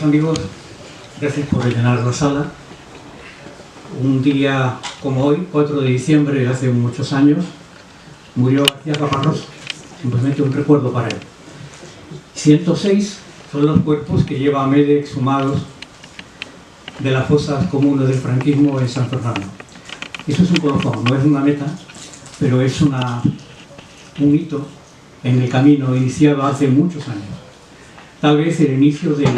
Queridos amigos, gracias por rellenar la sala. Un día como hoy, 4 de diciembre de hace muchos años, murió García Caparrós, simplemente un recuerdo para él. 106 son los cuerpos que lleva Amede exhumados de las fosas comunes del franquismo en San Fernando. Eso es un colofón, no es una meta, pero es un hito en el camino iniciado hace muchos años. Tal vez el inicio de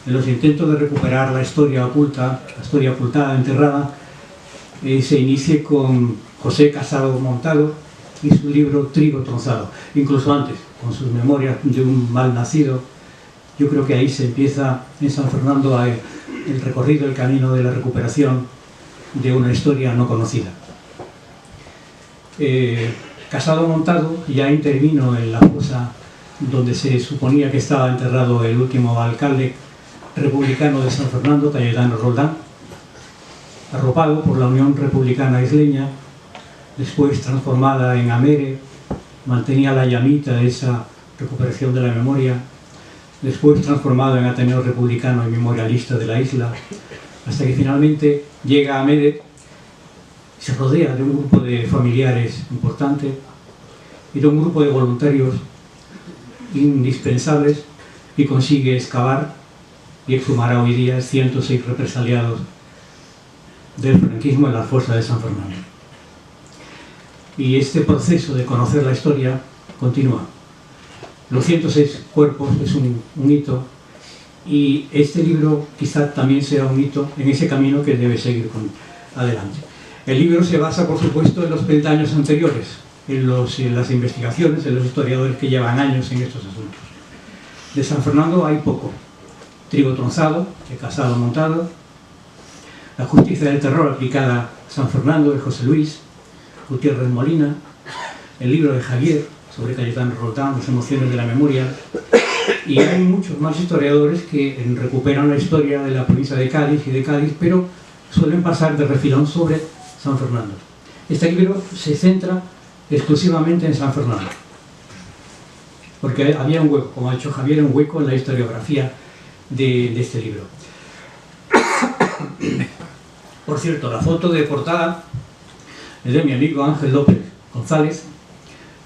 los intentos de recuperar la historia oculta, la historia ocultada, enterrada, se inicie con José Casado Montado y su libro Trigo Tronzado. Incluso antes, con sus memorias de un mal nacido, yo creo que ahí se empieza en San Fernando el recorrido, el camino de la recuperación de una historia no conocida. Casado Montado ya intervino en la fosa donde se suponía que estaba enterrado el último alcalde republicano de San Fernando, Cayetano Roldán, arropado por la Unión Republicana Isleña, después transformada en Amere, mantenía la llamita de esa recuperación de la memoria, después transformado en Ateneo Republicano y Memorialista de la isla, hasta que finalmente llega a Amede, se rodea de un grupo de familiares importante y de un grupo de voluntarios indispensables y consigue excavar y exhumar hoy día 106 represaliados del franquismo en la fosa de San Fernando. Y este proceso de conocer la historia continúa. Los 106 cuerpos es un hito, y este libro quizá también sea un hito en ese camino que debe seguir adelante. El libro se basa, por supuesto, en los peldaños anteriores, en las investigaciones, en los historiadores que llevan años en estos asuntos. De San Fernando hay poco. Trigo Tronzado, de Casado Montado, La justicia del terror aplicada a San Fernando, de José Luis Gutiérrez Molina, el libro de Javier sobre Cayetano Roldán, Las emociones de la memoria, y hay muchos más historiadores que recuperan la historia de la provincia de Cádiz y de Cádiz, pero suelen pasar de refilón sobre San Fernando. Este libro se centra exclusivamente en San Fernando, porque había un hueco, como ha dicho Javier, un hueco en la historiografía de este libro. Por cierto, la foto de portada es de mi amigo Ángel López González,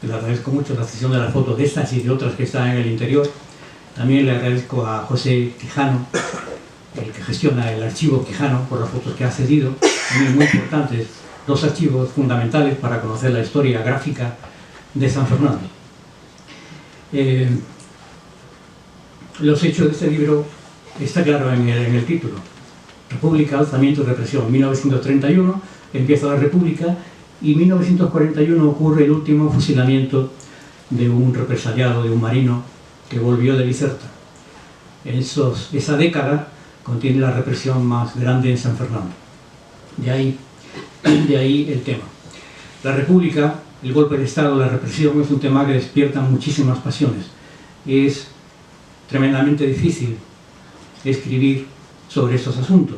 que le agradezco mucho la cesión de las fotos de estas y de otras que están en el interior. También le agradezco a José Quijano, el que gestiona el archivo Quijano, por las fotos que ha cedido, también muy importantes, dos archivos fundamentales para conocer la historia gráfica de San Fernando. Los hechos de este libro está claro en el título: República, alzamiento y represión. 1931 empieza la República y en 1941 ocurre el último fusilamiento de un represaliado, de un marino que volvió de Bizerta. Esa década contiene la represión más grande en San Fernando. De ahí el tema. La República, el golpe de Estado, la represión, es un tema que despierta muchísimas pasiones. Es tremendamente difícil escribir sobre estos asuntos.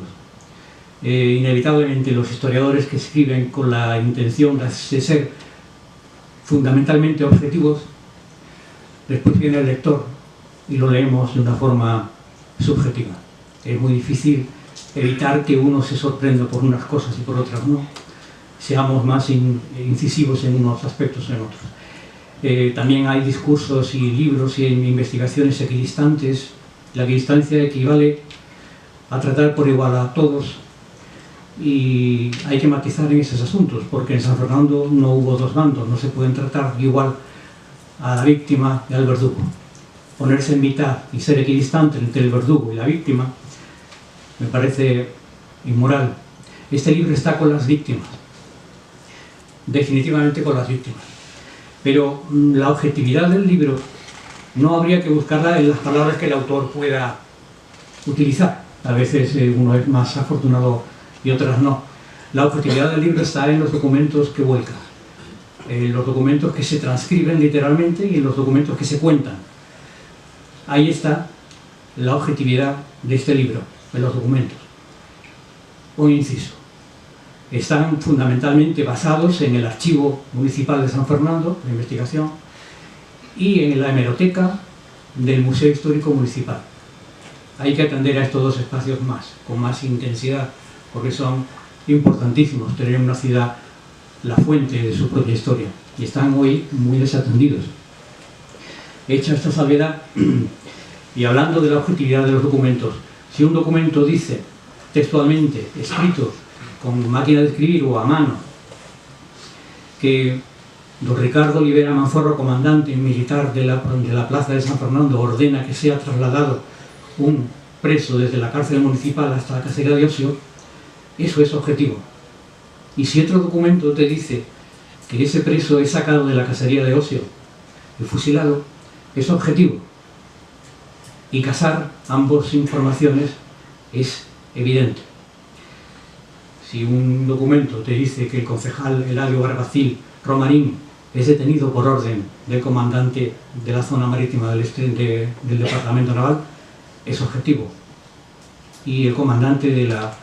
Inevitablemente los historiadores que escriben con la intención de ser fundamentalmente objetivos, después viene el lector y lo leemos de una forma subjetiva. Es muy difícil evitar que uno se sorprenda por unas cosas y por otras no. Seamos más incisivos en unos aspectos o en otros. También hay discursos y libros y investigaciones equidistantes. La equidistancia equivale a tratar por igual a todos, y hay que matizar en esos asuntos, porque en San Fernando no hubo dos bandos, no se pueden tratar igual a la víctima y al verdugo. Ponerse en mitad y ser equidistante entre el verdugo y la víctima me parece inmoral. Este libro está con las víctimas, definitivamente con las víctimas, pero la objetividad del libro no habría que buscarla en las palabras que el autor pueda utilizar. A veces uno es más afortunado y otras no. La objetividad del libro está en los documentos que vuelca, en los documentos que se transcriben literalmente y en los documentos que se cuentan. Ahí está la objetividad de este libro, en los documentos. Un inciso: están fundamentalmente basados en el Archivo Municipal de San Fernando, de investigación, y en la hemeroteca del Museo Histórico Municipal. hay que atender a estos dos espacios con más intensidad, porque son importantísimos tener una ciudad la fuente de su propia historia, y están hoy muy desatendidos. Hecha esta salvedad, y hablando de la objetividad de los documentos, si un documento dice textualmente, escrito con máquina de escribir o a mano, que don Ricardo Olivera Manzorro, comandante militar de la plaza de San Fernando, ordena que sea trasladado un preso desde la cárcel municipal hasta la casería de Osio, eso es objetivo. Y si otro documento te dice que ese preso es sacado de la casería de Osio y fusilado, es objetivo. Y casar ambas informaciones es evidente. Si un documento te dice que el concejal Eladio Barbacil Romarín es detenido por orden del comandante de la zona marítima del departamento naval, es objetivo. Y el comandante de la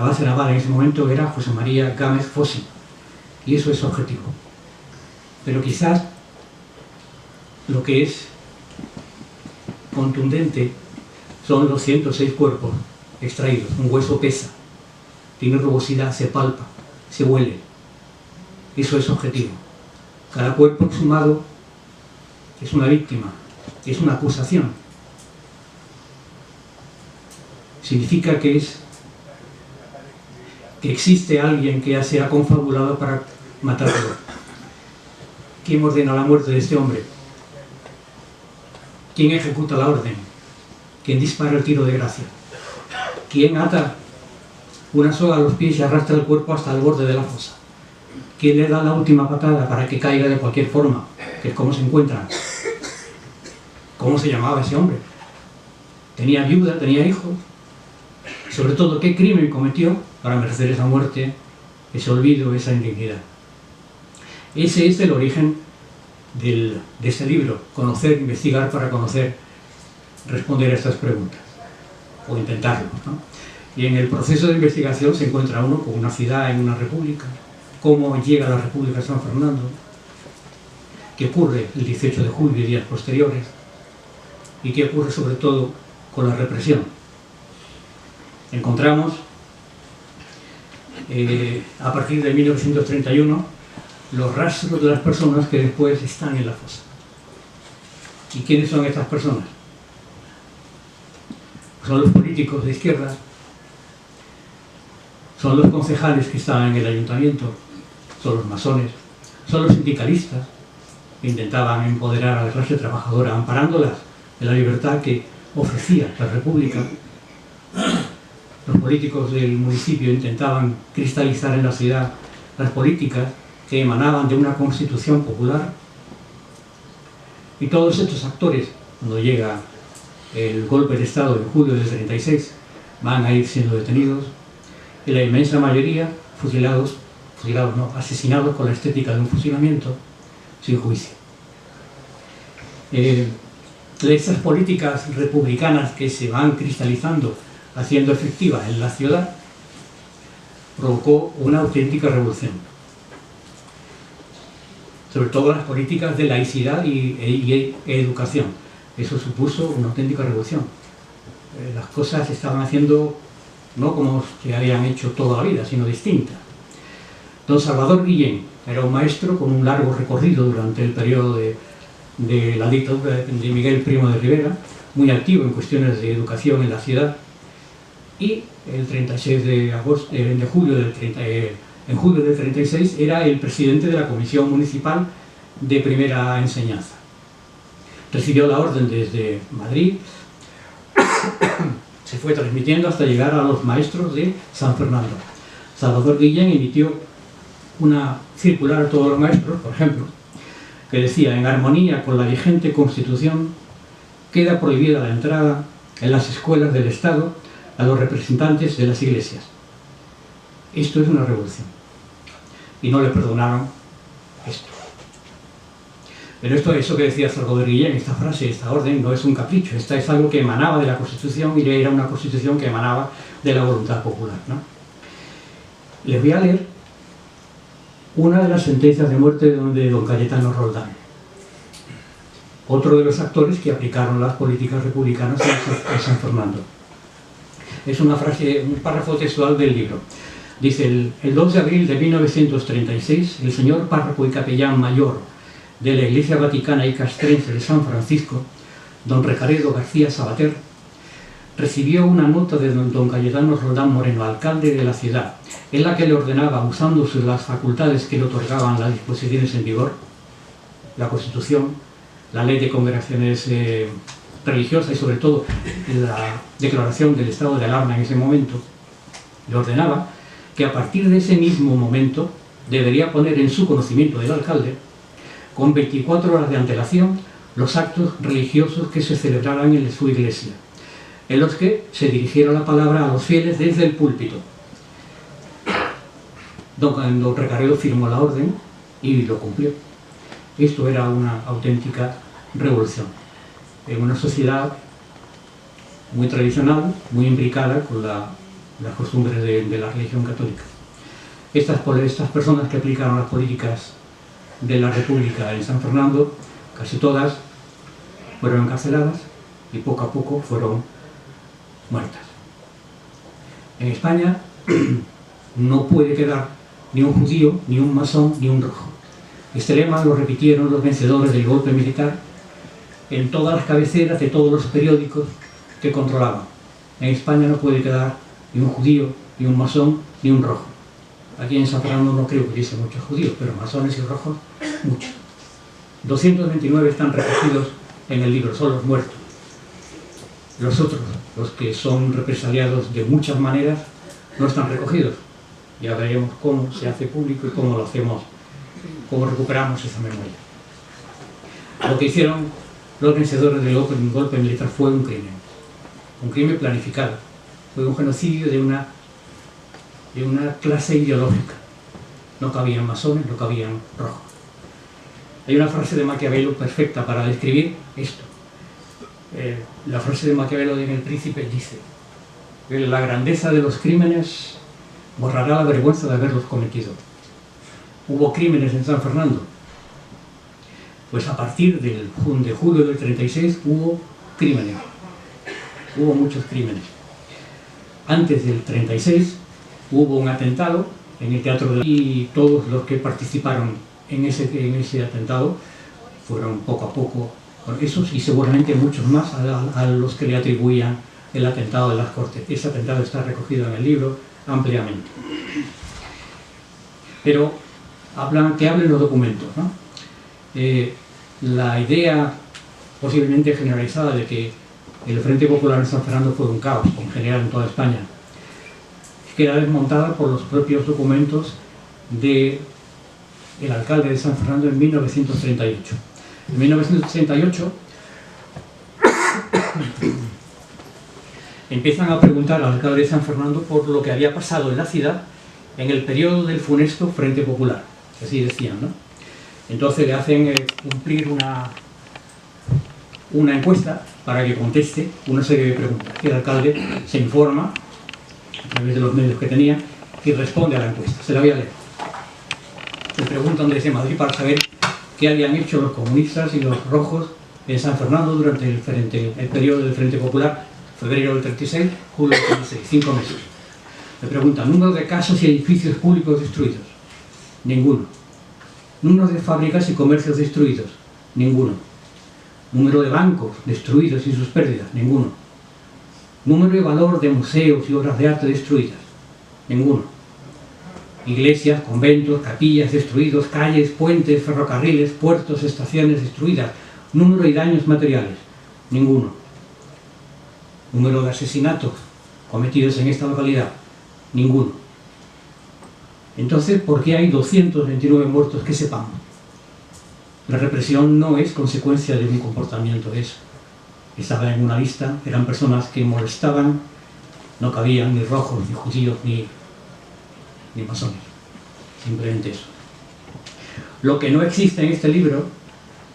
base naval en ese momento era José María Gámez Fossi, y eso es objetivo. Pero quizás lo que es contundente son los 106 cuerpos extraídos. Un hueso pesa, tiene rugosidad, se palpa, se huele. Eso es objetivo. Cada cuerpo exhumado es una víctima, es una acusación. Significa que existe alguien que se ha confabulado para matarlo. ¿Quién ordena la muerte de este hombre? ¿Quién ejecuta la orden? ¿Quién dispara el tiro de gracia? ¿Quién ata una soga a los pies y arrastra el cuerpo hasta el borde de la fosa? ¿Quién le da la última patada para que caiga de cualquier forma? Que es como se encuentran. ¿Cómo se llamaba ese hombre? ¿Tenía viuda? ¿Tenía hijos? Sobre todo, ¿qué crimen cometió para merecer esa muerte, ese olvido, esa indignidad? Ese es el origen de este libro: conocer, investigar para conocer, responder a estas preguntas, o intentarlo, ¿no? Y en el proceso de investigación se encuentra uno con una ciudad en una república, cómo llega la República de San Fernando, qué ocurre el 18 de julio y días posteriores, y qué ocurre sobre todo con la represión. Encontramos a partir de 1931 los rastros de las personas que después están en la fosa. ¿Y quiénes son estas personas? Son los políticos de izquierda, son los concejales que estaban en el ayuntamiento, son los masones, son los sindicalistas que intentaban empoderar a la clase trabajadora, amparándolas de la libertad que ofrecía la República. Los políticos del municipio intentaban cristalizar en la ciudad las políticas que emanaban de una constitución popular. Y todos estos actores, cuando llega el golpe de Estado en julio del 36, van a ir siendo detenidos, y la inmensa mayoría asesinados con la estética de un fusilamiento sin juicio. Estas políticas republicanas que se van cristalizando, haciendo efectiva en la ciudad, provocó una auténtica revolución. Sobre todo las políticas de laicidad y educación. Eso supuso una auténtica revolución. Las cosas se estaban haciendo no como se habían hecho toda la vida, sino distintas. Don Salvador Guillén era un maestro con un largo recorrido durante el periodo de la dictadura de Miguel Primo de Rivera, muy activo en cuestiones de educación en la ciudad, y el 36 de julio en julio del 36 era el presidente de la Comisión Municipal de Primera Enseñanza. Recibió la orden desde Madrid, se fue transmitiendo hasta llegar a los maestros de San Fernando. Salvador Guillén emitió una circular a todos los maestros, por ejemplo, que decía: en armonía con la vigente Constitución, queda prohibida la entrada en las escuelas del Estado a los representantes de las iglesias. Esto es una revolución. Y no le perdonaron esto. Pero eso que decía Salvador Guillén, esta frase, esta orden, no es un capricho. Esta es algo que emanaba de la Constitución, y era una Constitución que emanaba de la voluntad popular, ¿no? Les voy a leer una de las sentencias de muerte de don Cayetano Roldán, otro de los actores que aplicaron las políticas republicanas en San Fernando. Es una frase, un párrafo textual del libro. Dice, el 2 de abril de 1936, el señor párroco y capellán mayor de la Iglesia Vaticana y Castrense de San Francisco, don Recaredo García Sabater, recibió una nota de don Cayetano Roldán Moreno, alcalde de la ciudad, en la que le ordenaba, usando las facultades que le otorgaban las disposiciones en vigor, la Constitución, la Ley de Congregaciones Religiosas y sobre todo la declaración del estado de alarma en ese momento, le ordenaba que a partir de ese mismo momento debería poner en su conocimiento del alcalde, con 24 horas de antelación, los actos religiosos que se celebraran en su iglesia, en los que se dirigiera la palabra a los fieles desde el púlpito. Don Recaredo firmó la orden y lo cumplió. Esto era una auténtica revolución en una sociedad muy tradicional, muy imbricada con las costumbres de la religión católica. Estas personas que aplicaron las políticas de la República en San Fernando, casi todas fueron encarceladas y poco a poco fueron muertas. En España no puede quedar ni un judío, ni un masón, ni un rojo. Este lema lo repitieron los vencedores del golpe militar en todas las cabeceras de todos los periódicos que controlaban. En España no puede quedar ni un judío, ni un masón, ni un rojo. Aquí en San Fernando no creo que hubiese muchos judíos, pero masones y rojos, muchos. 229 están recogidos en el libro, son los muertos. Los otros, los que son represaliados de muchas maneras, no están recogidos. Ya veremos cómo se hace público y cómo lo hacemos, cómo recuperamos esa memoria. Lo que hicieron los vencedores del golpe militar fue un crimen planificado, fue un genocidio de una clase ideológica. No cabían masones, no cabían rojos. Hay una frase de Maquiavelo perfecta para describir esto. La frase de Maquiavelo en El Príncipe dice: la grandeza de los crímenes borrará la vergüenza de haberlos cometido. Hubo crímenes en San Fernando. Pues a partir de julio del 36 hubo crímenes. Hubo muchos crímenes. Antes del 36 hubo un atentado en el Teatro de... y todos los que participaron en ese atentado fueron poco a poco esos y seguramente muchos más a los que le atribuían el atentado de las Cortes. Ese atentado está recogido en el libro ampliamente. Pero que hablen los documentos, ¿no? La idea posiblemente generalizada de que el Frente Popular en San Fernando fue un caos, en general en toda España, queda desmontada por los propios documentos del alcalde de San Fernando en 1938. En 1938 empiezan a preguntar al alcalde de San Fernando por lo que había pasado en la ciudad en el periodo del funesto Frente Popular, así decían, ¿no? Entonces le hacen cumplir una encuesta para que conteste una serie de preguntas. Y el alcalde se informa a través de los medios que tenía y responde a la encuesta. Se la voy a leer. Se preguntan desde Madrid para saber qué habían hecho los comunistas y los rojos en San Fernando durante el periodo del Frente Popular, febrero del 36, julio del 36, 5 meses. Le preguntan: número de casas y edificios públicos destruidos. Ninguno. Número de fábricas y comercios destruidos. Ninguno. Número de bancos destruidos y sus pérdidas. Ninguno. Número y valor de museos y obras de arte destruidas. Ninguno. Iglesias, conventos, capillas destruidos, calles, puentes, ferrocarriles, puertos, estaciones destruidas. Número y daños materiales. Ninguno. Número de asesinatos cometidos en esta localidad. Ninguno. Entonces, ¿por qué hay 229 muertos que sepamos? La represión no es consecuencia de un comportamiento de eso. Estaba en una lista, eran personas que molestaban, no cabían ni rojos, ni judíos, ni masones. Simplemente eso. Lo que no existe en este libro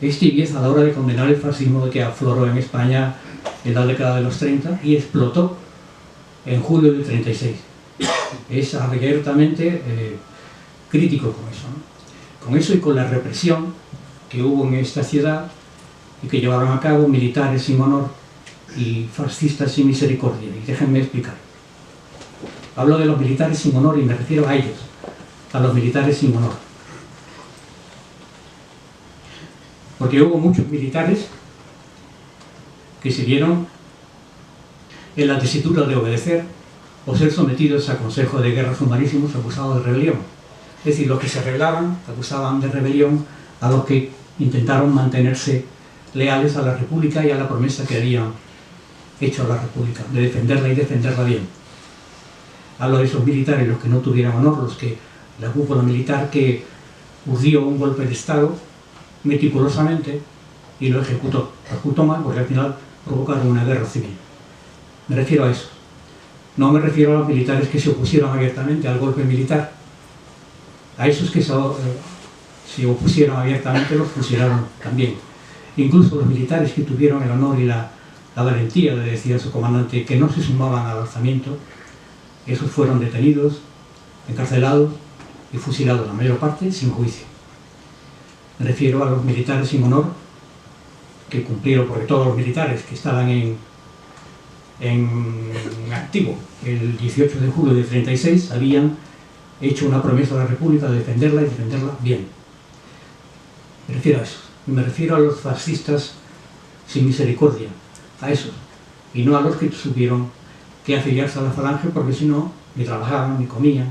es tibieza a la hora de condenar el fascismo que afloró en España en la década de los 30 y explotó en julio del 36. Es abiertamente crítico con eso, ¿no? Con eso y con la represión que hubo en esta ciudad y que llevaron a cabo militares sin honor y fascistas sin misericordia. Y déjenme explicar. Hablo de los militares sin honor y me refiero a ellos, a los militares sin honor. Porque hubo muchos militares que se vieron en la tesitura de obedecer o ser sometidos a consejo de guerra sumarísimos acusados de rebelión. Es decir, los que se rebelaban acusaban de rebelión a los que intentaron mantenerse leales a la República y a la promesa que habían hecho a la República, de defenderla y defenderla bien. Hablo de esos militares, los que no tuvieran honor, los que la cúpula militar que urdió un golpe de Estado meticulosamente y lo ejecutó mal porque al final provocaron una guerra civil. Me refiero a eso. No me refiero a los militares que se opusieron abiertamente al golpe militar. A esos que se opusieron abiertamente los fusilaron también. Incluso los militares que tuvieron el honor y la valentía de decir a su comandante que no se sumaban al alzamiento, esos fueron detenidos, encarcelados y fusilados, la mayor parte sin juicio. Me refiero a los militares sin honor que cumplieron, porque todos los militares que estaban en activo el 18 de julio de 36 habían hecho una promesa a la República de defenderla y defenderla bien. Me refiero a eso. Me refiero a los fascistas sin misericordia, a esos, y no a los que tuvieron que afiliarse a la Falange porque si no, ni trabajaban, ni comían,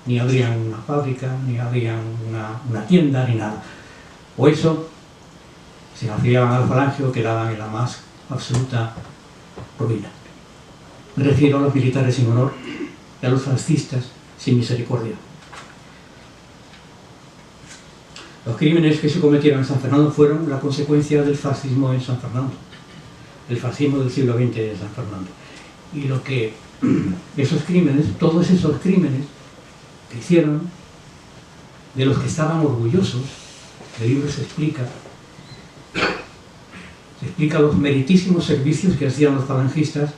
ni abrían una fábrica, ni abrían una tienda, ni nada. O eso, se afiliaban a la Falange o quedaban en la más absoluta ruina. Me refiero a los militares sin honor y a los fascistas sin misericordia. Los crímenes que se cometieron en San Fernando fueron la consecuencia del fascismo en San Fernando, el fascismo del siglo XX en San Fernando. Y lo que esos crímenes, todos esos crímenes que hicieron, de los que estaban orgullosos, el libro se explica los meritísimos servicios que hacían los falangistas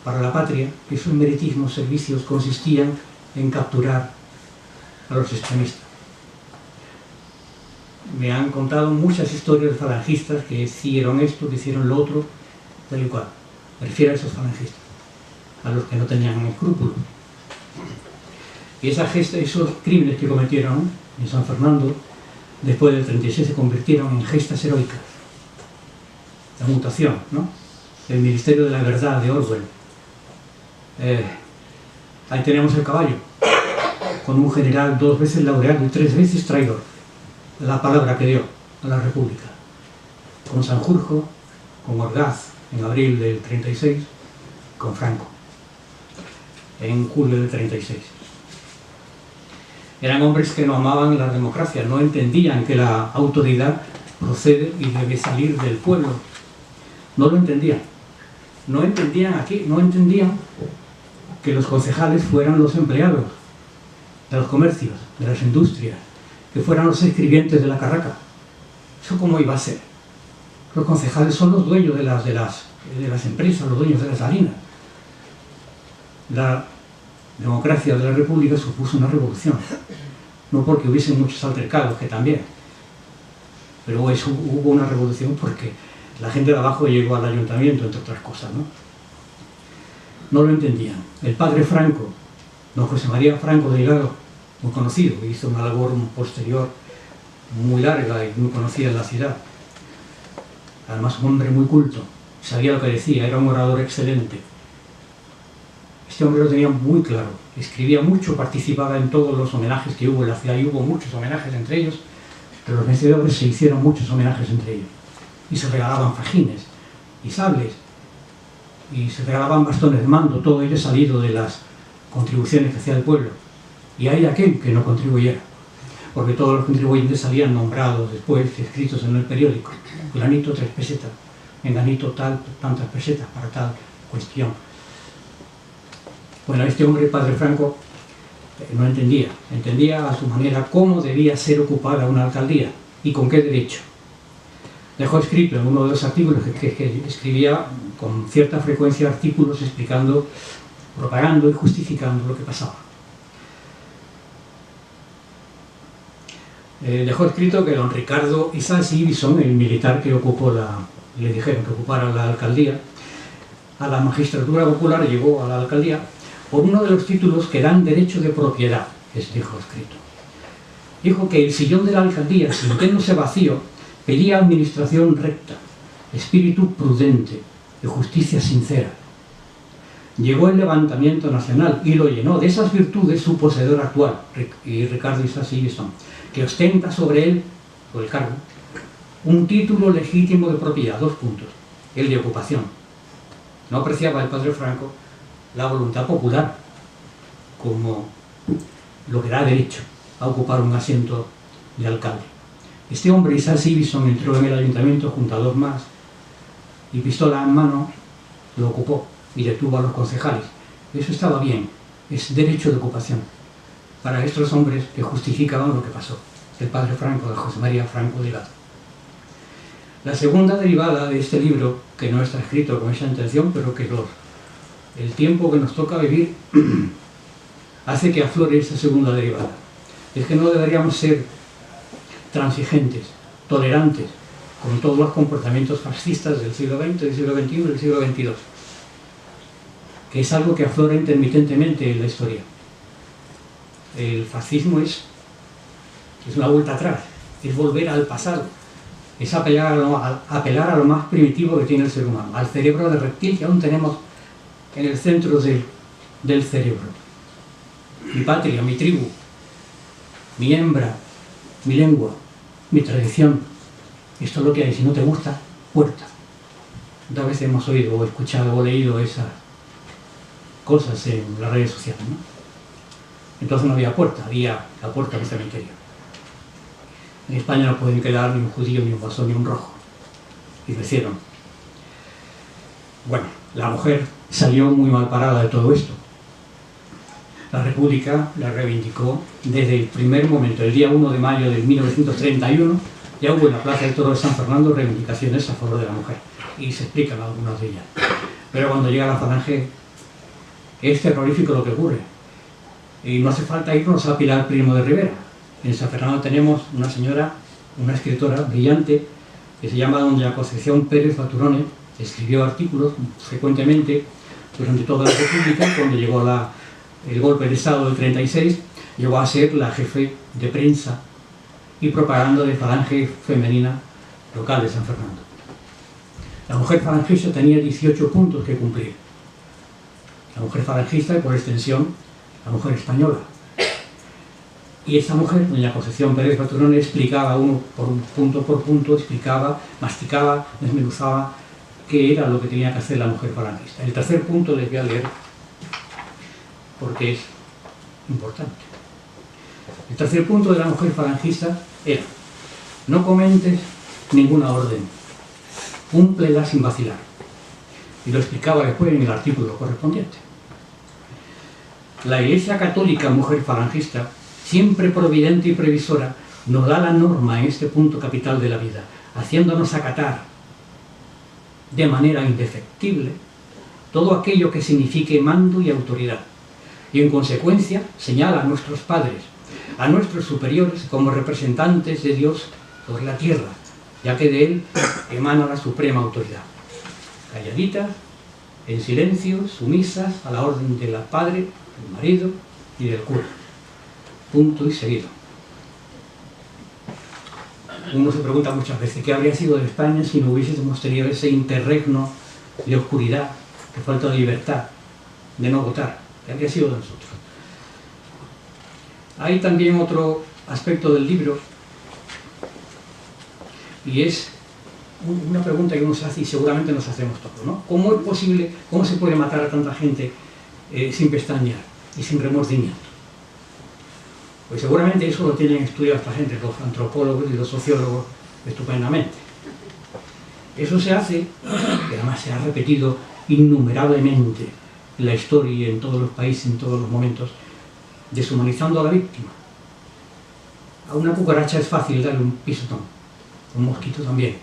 para la patria. Esos meritísimos servicios consistían en capturar a los extremistas. Me han contado muchas historias de falangistas que hicieron esto, que hicieron lo otro, tal y cual. Me refiero a esos falangistas, a los que no tenían escrúpulos. Y esos crímenes que cometieron en San Fernando, después del 36, se convirtieron en gestas heroicas. La mutación, ¿no? El Ministerio de la Verdad de Orwell. Ahí tenemos el caballo, con un general 2 veces laureado y 3 veces traidor. La palabra que dio a la República. Con Sanjurjo, con Orgaz, en abril del 36, con Franco, en julio del 36. Eran hombres que no amaban la democracia, no entendían que la autoridad procede y debe salir del pueblo. No lo entendían. No entendían que los concejales fueran los empleados de los comercios, de las industrias, que fueran los escribientes de la carraca. ¿Eso cómo iba a ser? Los concejales son los dueños de las empresas, los dueños de las harinas. La democracia de la República supuso una revolución. No porque hubiesen muchos altercados, que también. Pero hubo una revolución porque la gente de abajo llegó al ayuntamiento, entre otras cosas, ¿no? No lo entendían. El padre Franco, don José María Franco Delgado, muy conocido, hizo una labor posterior muy larga y muy conocida en la ciudad. Además, un hombre muy culto, sabía lo que decía, era un orador excelente. Este hombre lo tenía muy claro, escribía mucho, participaba en todos los homenajes que hubo en la ciudad, y hubo muchos homenajes entre ellos, pero los vencedores se hicieron muchos homenajes entre ellos. Y se regalaban fajines y sables, y se regalaban bastones de mando, todo ello salido de las contribuciones que hacía el pueblo. Y hay aquel que no contribuyera, porque todos los contribuyentes salían nombrados después, escritos en el periódico. Fulanito 3 pesetas, menganito tantas pesetas para tal cuestión. Bueno, este hombre, el padre Franco, no entendía a su manera cómo debía ser ocupada una alcaldía y con qué derecho. Dejó escrito en uno de los artículos que escribía con cierta frecuencia artículos explicando, propagando y justificando lo que pasaba. dejó escrito que don Ricardo Isasi Ibison, el militar que ocupó le dijeron que ocupara la alcaldía, a la magistratura popular llegó a la alcaldía por uno de los títulos que dan derecho de propiedad, dejó escrito. Dijo que el sillón de la alcaldía, sintiéndose vacío, pedía administración recta, espíritu prudente y justicia sincera. Llegó el levantamiento nacional y lo llenó de esas virtudes su poseedor actual, y Ricardo Isasi Ibison, que ostenta sobre él, o el cargo, un título legítimo de propiedad, 2 puntos, el de ocupación. No apreciaba el padre Franco la voluntad popular como lo que da derecho a ocupar un asiento de alcalde. Este hombre, Isasi Ibison, entró en el ayuntamiento junto a 2 más y, pistola en mano, lo ocupó y detuvo a los concejales. Eso estaba bien, es derecho de ocupación para estos hombres que justificaban lo que pasó, el padre Franco, de José María Franco Delgado. La segunda derivada de este libro, que no está escrito con esa intención, pero que el tiempo que nos toca vivir hace que aflore esa segunda derivada, es que no deberíamos ser transigentes, tolerantes con todos los comportamientos fascistas del siglo XX, del siglo XXI y del siglo XXII, que es algo que aflora intermitentemente en la historia. El fascismo es una vuelta atrás, es volver al pasado, es apelar a lo más primitivo que tiene el ser humano, al cerebro de reptil que aún tenemos en el centro del cerebro. Mi patria, mi tribu, mi hembra, mi lengua, mi tradición, esto es lo que hay. Si no te gusta, puerta. Muchas veces hemos oído o escuchado o leído esas cosas en las redes sociales, ¿no? Entonces no había puerta, había la puerta del cementerio. En España no pueden quedar ni un judío, ni un masón, ni un rojo. Y lo hicieron. Bueno, la mujer salió muy mal parada de todo esto. La República la reivindicó desde el primer momento. El día 1 de mayo de 1931 ya hubo en la Plaza del Toro de San Fernando reivindicaciones a favor de la mujer. Y se explican algunas de ellas. Pero cuando llega la Falange es terrorífico lo que ocurre. Y no hace falta irnos a Pilar Primo de Rivera. En San Fernando tenemos una señora, una escritora brillante, que se llama doña Concepción Pérez Baturone. Escribió artículos frecuentemente durante toda la República. Cuando llegó el golpe de Estado del 36, llegó a ser la jefe de prensa y propaganda de Falange femenina local de San Fernando. La mujer falangista tenía 18 puntos que cumplir. La mujer falangista y, por extensión, la mujer española. Y esta mujer, doña Concepción Pérez Baturone, explicaba punto por punto, explicaba, masticaba, desmenuzaba qué era lo que tenía que hacer la mujer falangista. El tercer punto les voy a leer porque es importante. El tercer punto de la mujer falangista era: no comentes ninguna orden, cúmplela sin vacilar. Y lo explicaba después en el artículo correspondiente. La Iglesia Católica, mujer falangista, siempre providente y previsora, nos da la norma en este punto capital de la vida, haciéndonos acatar de manera indefectible todo aquello que signifique mando y autoridad, y en consecuencia señala a nuestros padres, a nuestros superiores como representantes de Dios sobre la tierra, ya que de él emana la suprema autoridad. Calladitas, en silencio, sumisas a la orden del padre, del marido y del cura. Punto y seguido. Uno se pregunta muchas veces qué habría sido de España si no hubiésemos tenido ese interregno de oscuridad, de falta de libertad, de no votar. ¿Qué habría sido de nosotros? Hay también otro aspecto del libro, y es una pregunta que uno se hace y seguramente nos hacemos todos, ¿no? ¿Cómo es posible, cómo se puede matar a tanta gente sin pestañear y sin remordimiento? Pues seguramente eso lo tienen estudiado esta gente, los antropólogos y los sociólogos, estupendamente. Eso se hace, y además se ha repetido innumerablemente en la historia y en todos los países, en todos los momentos, deshumanizando a la víctima. A una cucaracha es fácil darle un pisotón, un mosquito también.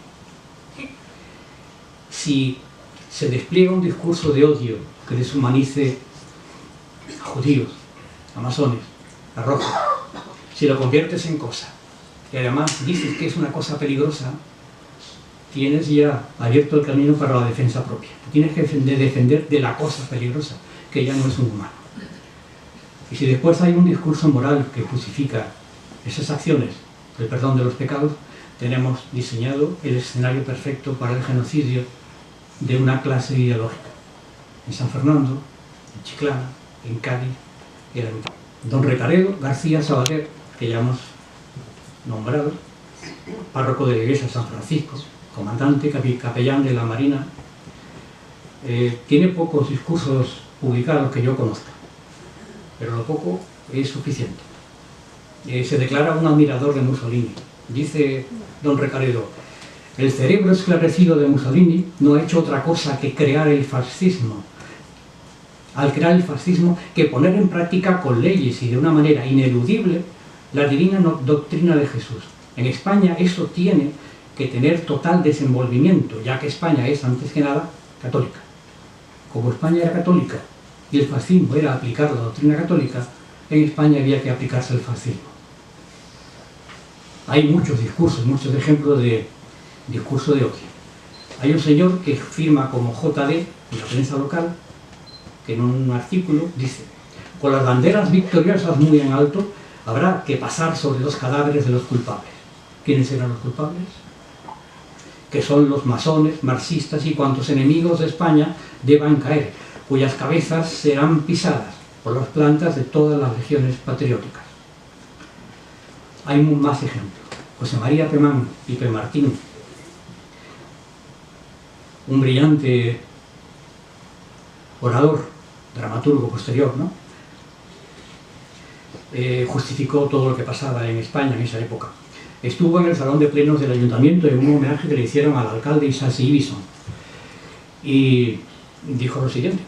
Si se despliega un discurso de odio que deshumanice a judíos, a masones, a rojos, si lo conviertes en cosa, y además dices que es una cosa peligrosa, tienes ya abierto el camino para la defensa propia. Tienes que defender de la cosa peligrosa, que ya no es un humano. Y si después hay un discurso moral que justifica esas acciones, el perdón de los pecados, tenemos diseñado el escenario perfecto para el genocidio de una clase ideológica. En San Fernando, en Chiclana, en Cádiz y en Don Recaredo García Sabater, que ya hemos nombrado, párroco de la iglesia de San Francisco, comandante, capellán de la Marina, tiene pocos discursos publicados que yo conozca, pero lo poco es suficiente. Se declara un admirador de Mussolini. Dice don Recaredo: el cerebro esclarecido de Mussolini no ha hecho otra cosa que crear el fascismo. Al crear el fascismo, que poner en práctica con leyes y de una manera ineludible la divina doctrina de Jesús. En España eso tiene que tener total desenvolvimiento, ya que España es, antes que nada, católica. Como España era católica y el fascismo era aplicar la doctrina católica, en España había que aplicarse el fascismo. Hay muchos discursos, muchos ejemplos de discurso de odio. Hay un señor que firma como JD en la prensa local, que en un artículo dice: con las banderas victoriosas muy en alto, habrá que pasar sobre los cadáveres de los culpables. ¿Quiénes eran los culpables? Que son los masones, marxistas y cuantos enemigos de España deban caer, cuyas cabezas serán pisadas por las plantas de todas las legiones patrióticas. Hay más ejemplos. José María Pemán y Martín, un brillante orador, dramaturgo posterior, ¿no? Justificó todo lo que pasaba en España en esa época. Estuvo en el salón de plenos del ayuntamiento en un homenaje que le hicieron al alcalde Isasi Ibison y dijo lo siguiente: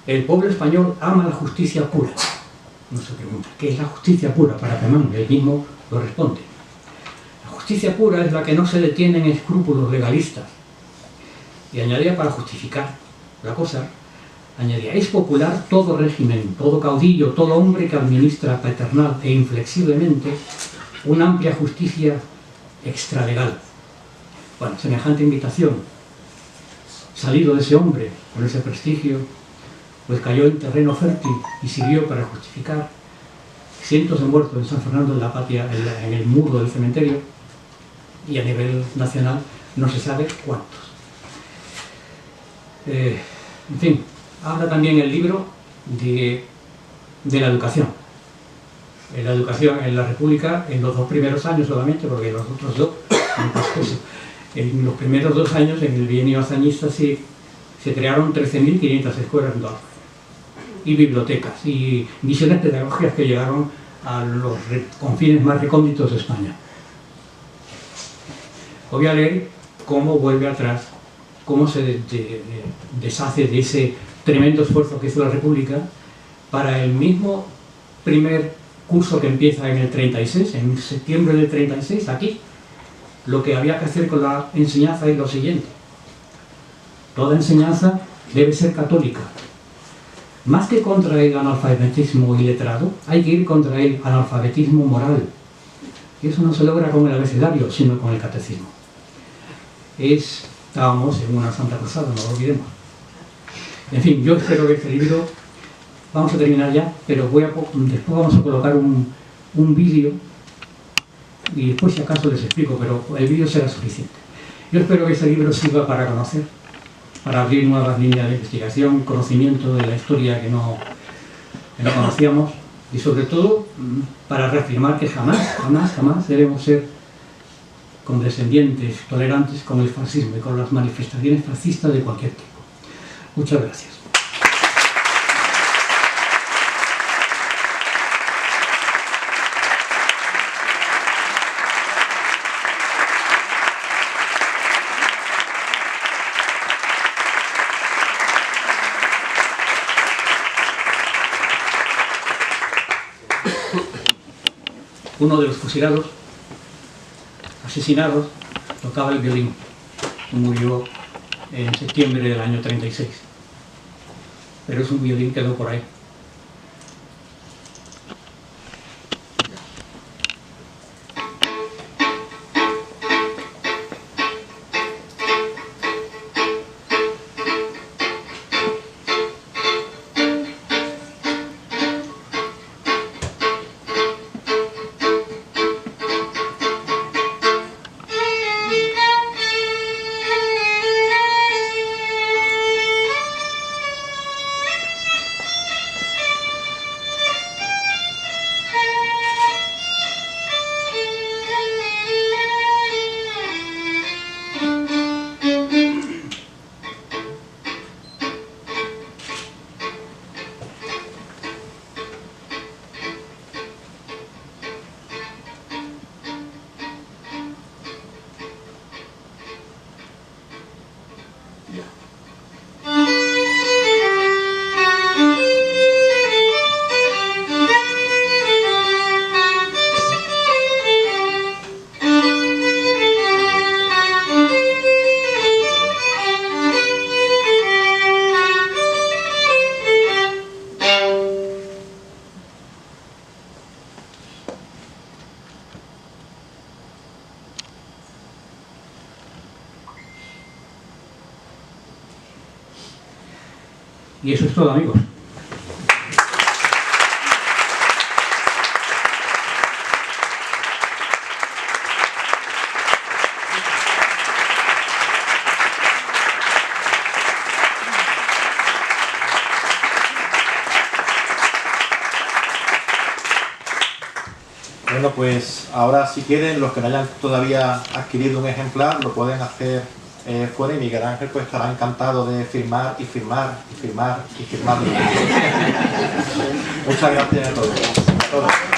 el pueblo español ama la justicia pura. No se pregunta, ¿qué es la justicia pura para Pemán? Él mismo lo responde: la justicia pura es la que no se detiene en escrúpulos legalistas. Y añadía, para justificar la cosa, añadía: es popular todo régimen, todo caudillo, todo hombre que administra paternal e inflexiblemente una amplia justicia extralegal. Bueno, semejante invitación, salido de ese hombre con ese prestigio, pues cayó en terreno fértil y sirvió para justificar cientos de muertos en San Fernando, en la Patria, en el muro del cementerio, y a nivel nacional no se sabe cuántos. En fin, habla también el libro de la educación. La educación en la República, en los 2 primeros años solamente, porque los otros 2, en los primeros 2 años, en el bienio hazañista, se crearon 13.500 escuelas en toda España, y bibliotecas, y misiones pedagógicas que llegaron a los confines más recónditos de España. Voy a leer cómo vuelve atrás, cómo se deshace de ese tremendo esfuerzo que hizo la República para el mismo primer curso que empieza en el 36, en septiembre del 36, aquí. Lo que había que hacer con la enseñanza es lo siguiente: toda enseñanza debe ser católica. Más que contra el analfabetismo iletrado, hay que ir contra el analfabetismo moral. Y eso no se logra con el abecedario, sino con el catecismo. Estábamos en una Santa Cruzada, no lo olvidemos. En fin, yo espero que este libro, vamos a terminar ya, pero después vamos a colocar un vídeo y después si acaso les explico, pero el vídeo será suficiente. Yo espero que este libro sirva para conocer, para abrir nuevas líneas de investigación, conocimiento de la historia que no conocíamos, y sobre todo para reafirmar que jamás debemos ser condescendientes, tolerantes con el fascismo y con las manifestaciones fascistas de cualquier tipo. Muchas gracias. Uno de los fusilados, asesinados, tocaba el violín y murió en septiembre del año 36. Pero es un violín que quedó por ahí. Y eso es todo, amigos. Bueno, pues ahora si quieren, los que no hayan todavía adquirido un ejemplar, lo pueden hacer fuera y Miguel Ángel pues estará encantado de firmar y firmar y firmar y firmar. Muchas gracias a todos.